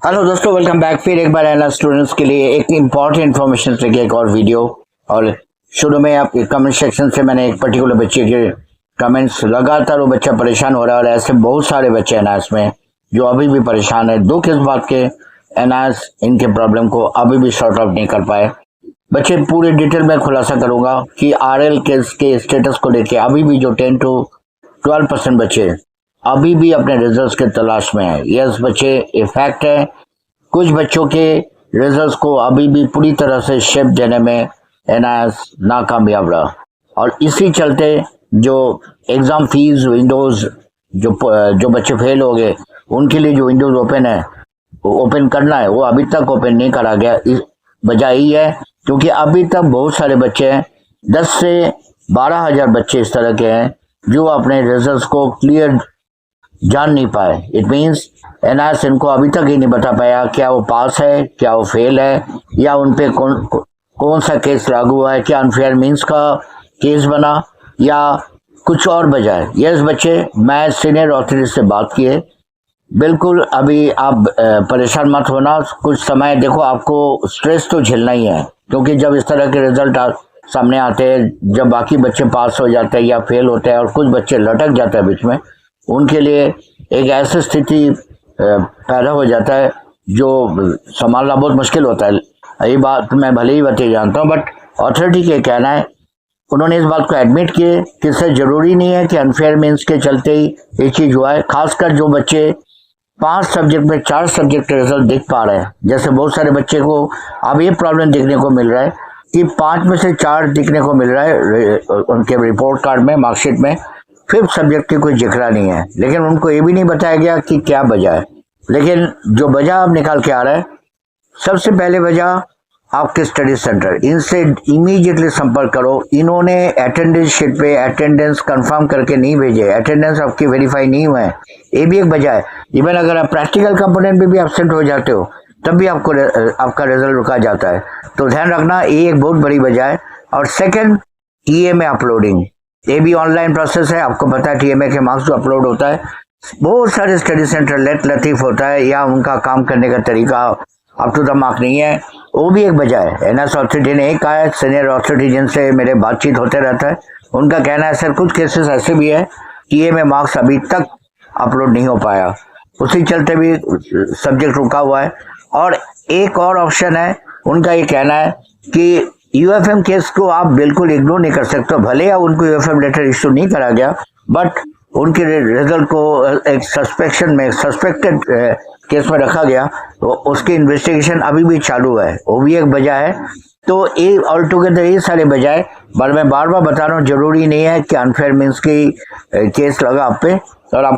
Hello दोस्तों, welcome back. फिर एक बार एनआर स्टूडेंट्स के लिए एक इम्पॉर्टेंट इन्फॉर्मेशन लेके एक और वीडियो। और शुरू में आप कमेंट सेक्शन से मैंने एक पर्टिकुलर बच्चे के कमेंट्स, लगातार वो बच्चा परेशान हो रहा है और ऐसे बहुत सारे बच्चे एनआरएस में जो अभी भी परेशान है। दुख इस बात के एनआरएस इनके प्रॉब्लम को अभी भी सॉर्ट आउट नहीं कर पाए। बच्चे पूरे डिटेल में खुलासा करूंगा कि आरएल केस के स्टेटस को लेके अभी भी जो 10 to 12% बच्चे अभी भी अपने रिजल्ट्स के तलाश में है। यस बच्चे, ये फैक्ट है। कुछ बच्चों के रिजल्ट्स को अभी भी पूरी तरह से शेप देने में एनआईएस नाकामयाब रहा और इसी चलते जो एग्जाम फीस विंडोज जो बच्चे फेल हो गए उनके लिए जो विंडोज ओपन है, वो ओपन करना है, वो अभी तक ओपन नहीं करा गया। इस वजह यही है क्योंकि अभी तक बहुत सारे बच्चे हैं, 10 से 12 हजार बच्चे इस तरह के हैं जो अपने रिजल्ट्स को क्लियर जान नहीं पाए। इट मीन्स एनआरएस इनको अभी तक ही नहीं बता पाया क्या वो पास है, क्या वो फेल है, या उन पे कौन सा केस लागू हुआ है, क्या अनफेयर मीन्स का केस बना या कुछ और वजह है। यस बच्चे, मैं सीनियर अथॉरिटी से बात किए, बिल्कुल अभी आप परेशान मत होना। कुछ समय देखो, आपको स्ट्रेस तो झेलना ही है क्योंकि जब इस तरह के रिजल्ट सामने आते हैं, जब बाकी बच्चे पास हो जाते हैं या फेल होते हैं और कुछ बच्चे लटक जाते हैं बीच में, उनके लिए एक ऐसी स्थिति पैदा हो जाता है जो संभालना बहुत मुश्किल होता है। ये बात मैं भले ही बता जानता हूँ, बट अथॉरिटी के कहना है, उन्होंने इस बात को एडमिट किए कि इससे जरूरी नहीं है कि अनफेयर मीन्स के चलते ही ये चीज हुआ है। खासकर जो बच्चे 5 सब्जेक्ट में 4 सब्जेक्ट के रिजल्ट दिख पा रहे हैं, जैसे बहुत सारे बच्चे को अब ये प्रॉब्लम देखने को मिल रहा है कि 5 में से 4 दिखने को मिल रहा है उनके रिपोर्ट कार्ड में, मार्कशीट में। 5th सब्जेक्ट की कोई जिक्र नहीं है, लेकिन उनको ये भी नहीं बताया गया कि क्या वजह है। लेकिन जो वजह आप निकाल के आ रहा है, सबसे पहले वजह आपके स्टडी सेंटर, इनसे इमीडिएटली संपर्क करो। इन्होंने अटेंडेंस शीट पे अटेंडेंस कंफर्म करके नहीं भेजे, अटेंडेंस आपकी वेरीफाई नहीं हुआ है, ये भी एक वजह है। इवन अगर आप प्रैक्टिकल कंपोनेंट में भी एब्सेंट हो जाते हो तब भी आपका रिजल्ट रुका जाता है, तो ध्यान रखना, ये एक बहुत बड़ी वजह है। और सेकेंड, टीएमए अपलोडिंग, ये भी ऑनलाइन प्रोसेस है। आपको पता है टीएमए के मार्क्स जो अपलोड होता है, बहुत सारे स्टडी सेंटर लेट लतीफ होता है या उनका काम करने का तरीका अप टू द मार्क नहीं है, वो भी एक वजह है। एनआईएस अथॉरिटी ने एक कहा है, सीनियर अथॉरिटी जिनसे मेरे बातचीत होते रहता है, उनका कहना है सर कुछ केसेस ऐसे भी है टीएमए मार्क्स अभी तक अपलोड नहीं हो पाया, उसी चलते भी सब्जेक्ट रुका हुआ है। और एक और ऑप्शन है, उनका ये कहना है कि यूएफएम केस को आप बिल्कुल इग्नोर नहीं कर सकते। भले या उनको यूएफएम लेटर इश्यू नहीं करा गया, बट उनके रिजल्ट को एक सस्पेक्टेड केस में रखा गया, तो उसकी इन्वेस्टिगेशन अभी भी चालू है, वो भी एक वजह है। तो ये ऑल टुगेदर ये सारे वजह, पर मैं बार बार बता रहा हूँ, जरूरी नहीं है कि अनफेयर मीन्स की केस लगा आप पे और आप